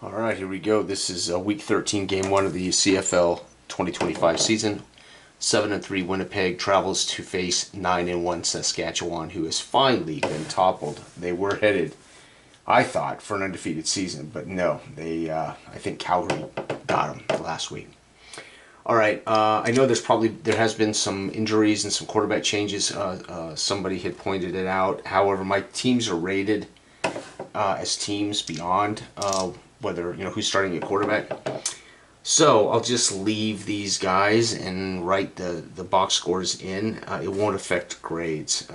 All right, here we go. This is week 13, game one of the CFL 2025 season. 7-3 Winnipeg travels to face 9-1 Saskatchewan, who has finally been toppled. They were headed, I thought, for an undefeated season, but no, I think Calgary got them last week. All right, I know there has been some injuries and some quarterback changes. Somebody had pointed it out. However, my teams are rated as teams beyond whether who's starting at quarterback. So I'll just leave these guys and write the box scores in. It won't affect grades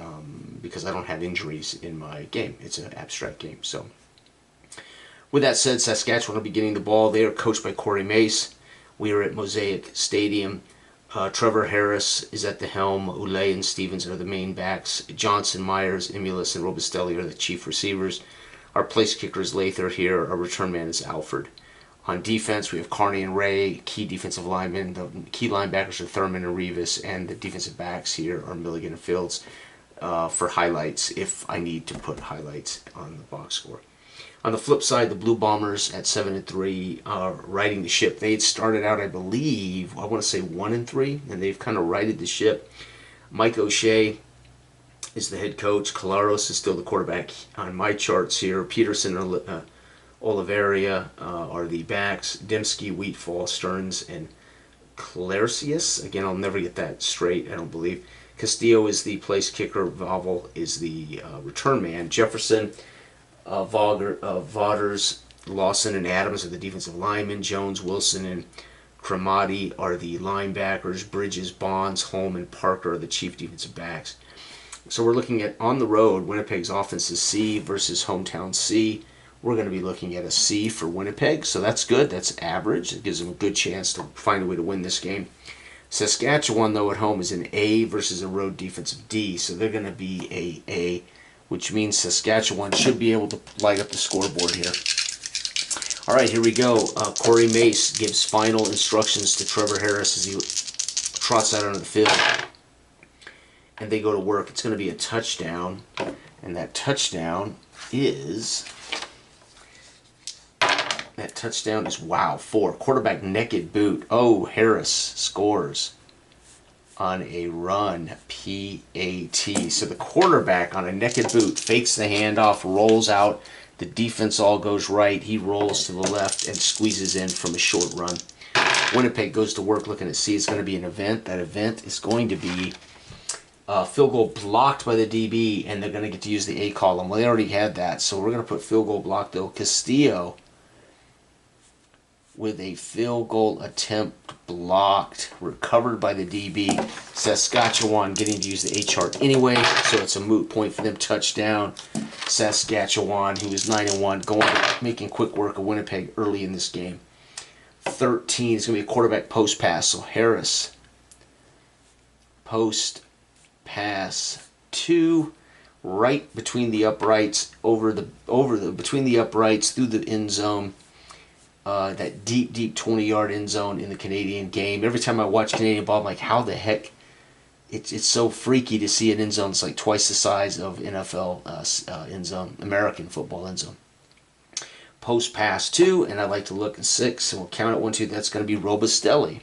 because I don't have injuries in my game. It's an abstract game. So with that said, Saskatchewan will be getting the ball. They are coached by Corey Mace. We are at Mosaic Stadium. Trevor Harris is at the helm. Oulet and Stevens are the main backs. Johnson, Myers, Emulus, and Robustelli are the chief receivers. Our place kicker is Lather here. Our return man is Alford. On defense, we have Carney and Ray, key defensive linemen. The key linebackers are Thurman and Rivas, and the defensive backs here are Milligan and Fields for highlights if I need to put highlights on the box score. On the flip side, the Blue Bombers at 7-3 are riding the ship. They had started out, I believe, I want to say 1-3, and they've kind of righted the ship. Mike O'Shea is the head coach. Colaros is still the quarterback on my charts here. Peterson and Oliveria are the backs. Dembski, Wheatfall, Stearns, and Clercius. Again, I'll never get that straight, I don't believe. Castillo is the place kicker. Vavel is the return man. Jefferson, Vaughters, Lawson, and Adams are the defensive linemen. Jones, Wilson, and Cremati are the linebackers. Bridges, Bonds, Holm, and Parker are the chief defensive backs. So we're looking at, on the road, Winnipeg's offense is C versus hometown C. We're going to be looking at a C for Winnipeg, so that's good. That's average. It gives them a good chance to find a way to win this game. Saskatchewan, though, at home is an A versus a road defensive D, so they're going to be A, which means Saskatchewan should be able to light up the scoreboard here. All right, here we go. Corey Mace gives final instructions to Trevor Harris as he trots out onto the field. And they go to work. It's going to be a touchdown. And that touchdown is... wow, 4. Quarterback naked boot. Oh, Harris scores on a run, P-A-T. So the quarterback on a naked boot fakes the handoff, rolls out. The defense all goes right. He rolls to the left and squeezes in from a short run. Winnipeg goes to work looking at C. It's going to be an event. That event is going to be field goal blocked by the DB, and they're going to get to use the A column. Well, they already had that, so we're going to put field goal blocked, though. Castillo with a field goal attempt blocked, recovered by the DB. Saskatchewan getting to use the A chart anyway, so it's a moot point for them. Touchdown. Saskatchewan, who is 9-1, making quick work of Winnipeg early in this game. 13 is going to be a quarterback post pass, so Harris post pass 2 right between the uprights, between the uprights through the end zone. That deep 20-yard end zone in the Canadian game. Every time I watch Canadian ball, I'm like, how the heck? It's so freaky to see an end zone that's like twice the size of NFL end zone, American football end zone. Post pass 2, and I like to look at 6, and we'll count it 1, 2. That's going to be Robustelli.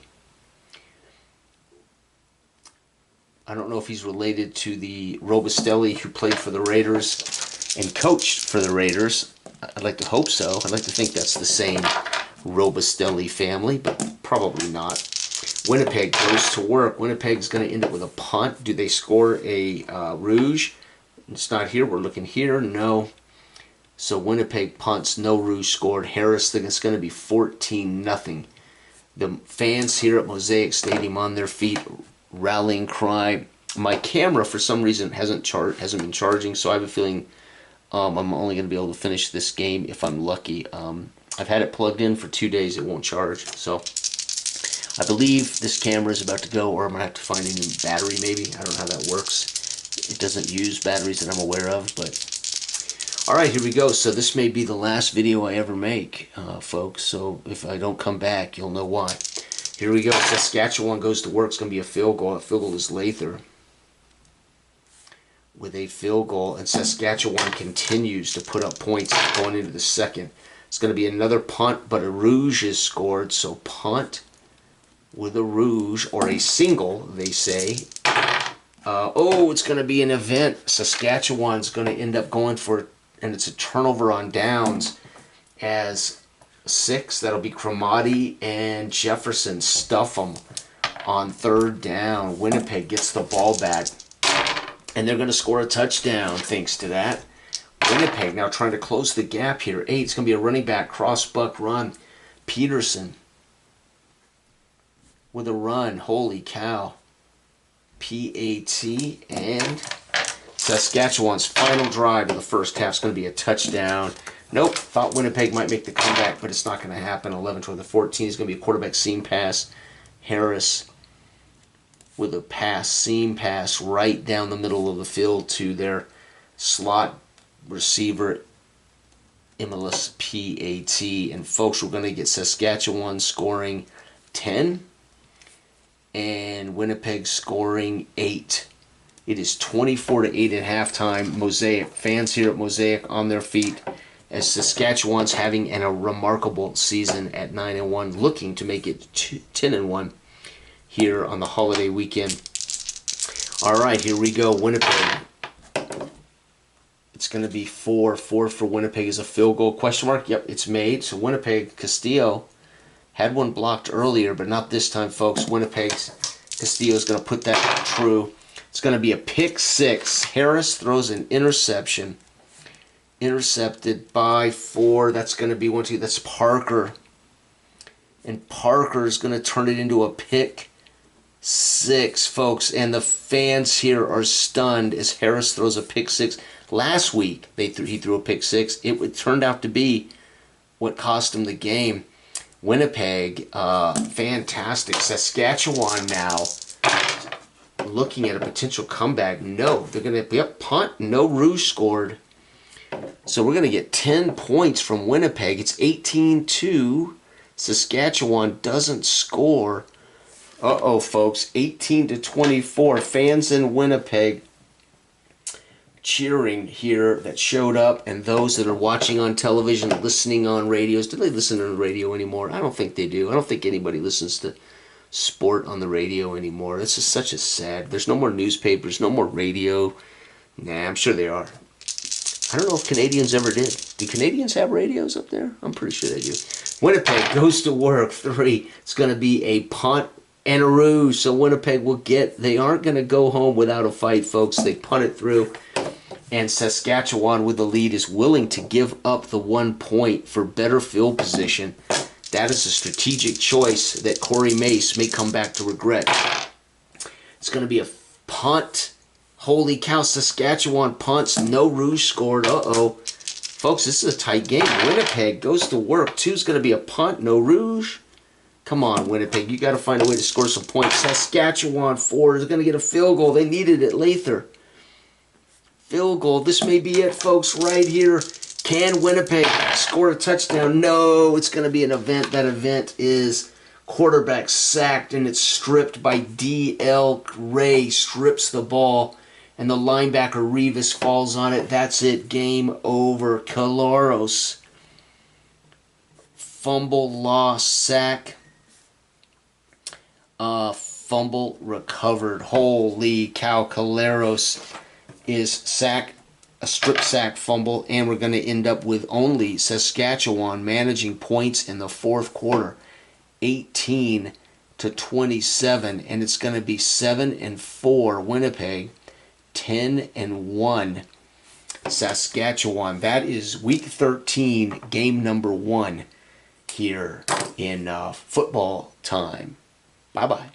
I don't know if he's related to the Robustelli who played for the Raiders and coached for the Raiders. I'd like to hope so. I'd like to think that's the same Robustelli family, but probably not. Winnipeg goes to work. Winnipeg's going to end up with a punt. Do they score a rouge? It's not here. We're looking here. No. So Winnipeg punts. No rouge scored. Harris thinks it's going to be 14-0. The fans here at Mosaic Stadium on their feet, rallying cry. My camera, for some reason, hasn't been charging, so I have a feeling I'm only going to be able to finish this game if I'm lucky. I've had it plugged in for 2 days. It won't charge. So I believe this camera is about to go, or I'm going to have to find a new battery maybe. I don't know how that works. It doesn't use batteries that I'm aware of. But all right, here we go. So this may be the last video I ever make, folks. So if I don't come back, you'll know why. Here we go. Saskatchewan goes to work. It's going to be a field goal. A field goal is Lather with a field goal, and Saskatchewan continues to put up points going into the second. It's going to be another punt, but a rouge is scored. So punt with a rouge, or a single, they say. It's going to be an event. Saskatchewan's going to end up going for, and it's a turnover on downs as 6. That'll be Cromartie and Jefferson stuff them on 3rd down. Winnipeg gets the ball back, and they're going to score a touchdown thanks to that. Winnipeg now trying to close the gap here. 8. It's going to be a running back cross-buck run. Peterson with a run. Holy cow. PAT, and Saskatchewan's final drive of the first half is going to be a touchdown. Nope, thought Winnipeg might make the comeback, but it's not going to happen. 11-14 is going to be a quarterback seam pass. Harris with a seam pass right down the middle of the field to their slot receiver, Emilus PAT. And folks, we're going to get Saskatchewan scoring 10 and Winnipeg scoring 8. It is 24-8 at halftime. Mosaic fans here at Mosaic on their feet as Saskatchewan's having a remarkable season at 9-1, looking to make it 10-1 here on the holiday weekend. All right, here we go. Winnipeg. It's going to be 4 for Winnipeg is a field goal. Question mark? Yep, it's made. So Winnipeg, Castillo had one blocked earlier, but not this time, folks. Castillo is going to put that true. It's going to be a pick 6. Harris throws an interception. Intercepted by 4. That's going to be 1, 2. That's Parker. And Parker is going to turn it into a pick 6, folks. And the fans here are stunned as Harris throws a pick 6. Last week, he threw a pick 6. It turned out to be what cost him the game. Winnipeg, fantastic. Saskatchewan now looking at a potential comeback. No, they're going to be up punt. No rouge scored. So we're going to get 10 points from Winnipeg. It's 18-2. Saskatchewan doesn't score. Folks, 18-24. Fans in Winnipeg cheering here that showed up, and those that are watching on television, listening on radios. Do they listen to the radio anymore? I don't think they do. I don't think anybody listens to sport on the radio anymore. This is such a sad. There's no more newspapers, no more radio. Nah, I'm sure they are. I don't know if Canadians ever did. Do Canadians have radios up there? I'm pretty sure they do. Winnipeg goes to work. 3. It's going to be a punt and a rouge. So Winnipeg will they aren't going to go home without a fight, folks. They punt it through. And Saskatchewan with the lead is willing to give up the 1 point for better field position. That is a strategic choice that Corey Mace may come back to regret. It's going to be a punt. Holy cow, Saskatchewan punts. No rouge scored. Folks, this is a tight game. Winnipeg goes to work. 2 is going to be a punt. No rouge. Come on, Winnipeg. You got to find a way to score some points. Saskatchewan 4 is going to get a field goal. They needed it. Lather. Field goal. This may be it, folks, right here. Can Winnipeg score a touchdown? No, it's going to be an event. That event is quarterback sacked, and it's stripped by D.L. Ray. Strips the ball, and the linebacker Revis falls on it. That's it. Game over. Caleros. Fumble, loss, sack. Fumble recovered. Holy cow, Caleros is a strip sack fumble, and we're going to end up with only Saskatchewan managing points in the 4th quarter, 18-27, and it's going to be 7-4 Winnipeg, 10-1 Saskatchewan. That is Week 13, game number 1 here in football time. Bye-bye.